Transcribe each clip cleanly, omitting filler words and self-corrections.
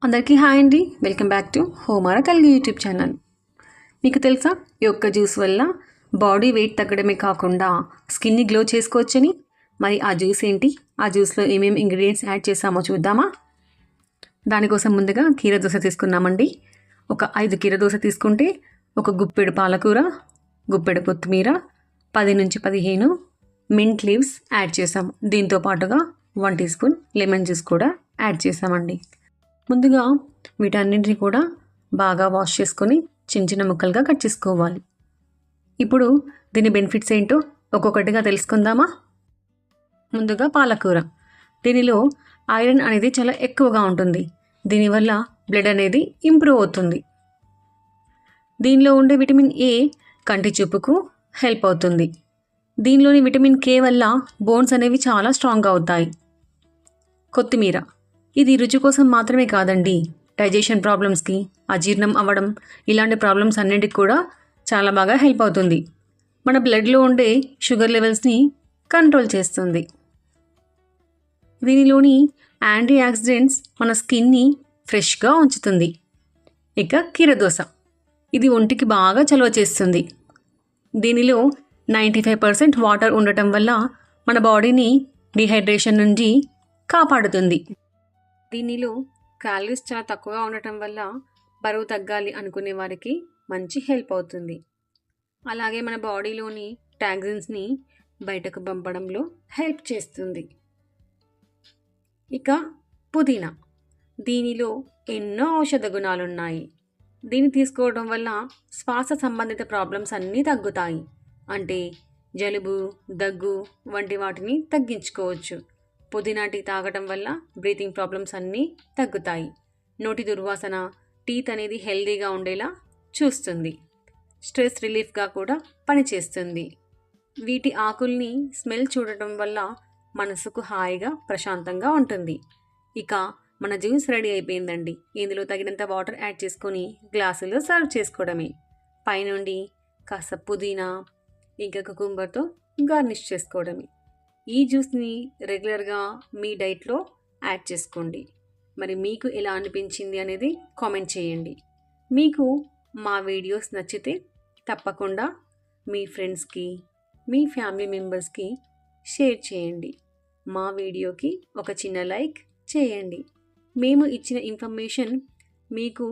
అందరికీ హాయ్ అండి. Welcome back to హోమారా కల్గి యూట్యూబ్ ఛానల్. మీకు తెలుసా ఈ యొక్క జ్యూస్ వల్ల బాడీ వెయిట్ తగ్గడమే కాకుండా స్కిన్ని గ్లో చేసుకోవచ్చని? మరి ఆ జ్యూస్ ఏంటి, ఆ జ్యూస్లో ఏమేమి ఇంగ్రీడియంట్స్ యాడ్ చేసామో చూద్దామా? దానికోసం ముందుగా కీర దోస తీసుకున్నామండి. ఒక 5 కీర దోస తీసుకుంటే ఒక గుప్పెడు పాలకూర, గుప్పెడు కొత్తిమీర, 10 నుంచి 15 మింట్ లీవ్స్ యాడ్ చేసాము. దీంతో పాటుగా 1 టీ స్పూన్ లెమన్ జ్యూస్ కూడా యాడ్ చేసామండి. ముందుగా వీటన్నింటినీ కూడా బాగా వాష్ చేసుకొని చిన్న చిన్న ముక్కలుగా కట్ చేసుకోవాలి. ఇప్పుడు దీని బెనిఫిట్స్ ఏంటో ఒక్కొక్కటిగా తెలుసుకుందామా? ముందుగా పాలకూర. దీనిలో ఐరన్ అనేది చాలా ఎక్కువగా ఉంటుంది. దీనివల్ల బ్లడ్ అనేది ఇంప్రూవ్ అవుతుంది. దీనిలో ఉండే విటమిన్ ఏ కంటి చూపుకు హెల్ప్ అవుతుంది. దీనిలోని విటమిన్ కే వల్ల బోన్స్ అనేవి చాలా స్ట్రాంగ్గా అవుతాయి. కొత్తిమీర. ఇది రుచి కోసం మాత్రమే కాదండి, డైజెషన్ ప్రాబ్లమ్స్కి, అజీర్ణం అవ్వడం ఇలాంటి ప్రాబ్లమ్స్ అన్నింటికి కూడా చాలా బాగా హెల్ప్ అవుతుంది. మన బ్లడ్లో ఉండే షుగర్ లెవెల్స్ని కంట్రోల్ చేస్తుంది. దీనిలోని యాంటీ ఆక్సిడెంట్స్ మన స్కిన్ని ఫ్రెష్గా ఉంచుతుంది. ఇక కీరదోస. ఇది ఒంటికి బాగా చలువ చేస్తుంది. దీనిలో 95% వాటర్ ఉండటం వల్ల మన బాడీని డిహైడ్రేషన్ నుంచి కాపాడుతుంది. దీనిలో క్యాలరీస్ చాలా తక్కువగా ఉండటం వల్ల బరువు తగ్గాలి అనుకునే వారికి మంచి హెల్ప్ అవుతుంది. అలాగే మన బాడీలోని టాక్సిన్స్ని బయటకు పంపడంలో హెల్ప్ చేస్తుంది. ఇక పుదీనా. దీనిలో ఎన్నో ఔషధ గుణాలున్నాయి. దీన్ని తీసుకోవడం వల్ల శ్వాస సంబంధిత ప్రాబ్లమ్స్ అన్నీ తగ్గుతాయి. అంటే జలుబు, దగ్గు వంటి వాటిని తగ్గించుకోవచ్చు. పుదీనా టీ తాగటం వల్ల బ్రీతింగ్ ప్రాబ్లమ్స్ అన్నీ తగ్గుతాయి. నోటి దుర్వాసన, టీత్ అనేది హెల్దీగా ఉండేలా చూస్తుంది. స్ట్రెస్ రిలీఫ్గా కూడా పనిచేస్తుంది. వీటి ఆకుల్ని స్మెల్ చూడటం వల్ల మనసుకు హాయిగా ప్రశాంతంగా ఉంటుంది. ఇక మన జ్యూస్ రెడీ అయిపోయిందండి. ఇందులో తగినంత వాటర్ యాడ్ చేసుకొని గ్లాసులో సర్వ్ చేసుకోవడమే. పైనుండి కాస్త పుదీనా ఇంకా కుకుంబర్తో గార్నిష్ చేసుకోవడమే. ఈ జ్యూస్ని రెగ్యులర్గా మీ డైట్లో యాడ్ చేసుకోండి. మరి మీకు ఎలా అనిపించింది అనేది కామెంట్ చేయండి. మీకు మా వీడియోస్ నచ్చితే తప్పకుండా మీ ఫ్రెండ్స్కి, మీ ఫ్యామిలీ మెంబర్స్కి షేర్ చేయండి. మా వీడియోకి ఒక చిన్న లైక్ చేయండి. మేము ఇచ్చిన ఇన్ఫర్మేషన్ మీకు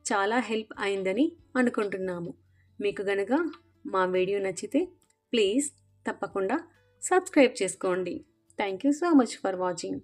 చాలా హెల్ప్ అయిందని అనుకుంటున్నాము. మీకు గనక మా వీడియో నచ్చితే ప్లీజ్ తప్పకుండా సబ్స్క్రైబ్ చేసుకోండి. Thank you so much for watching.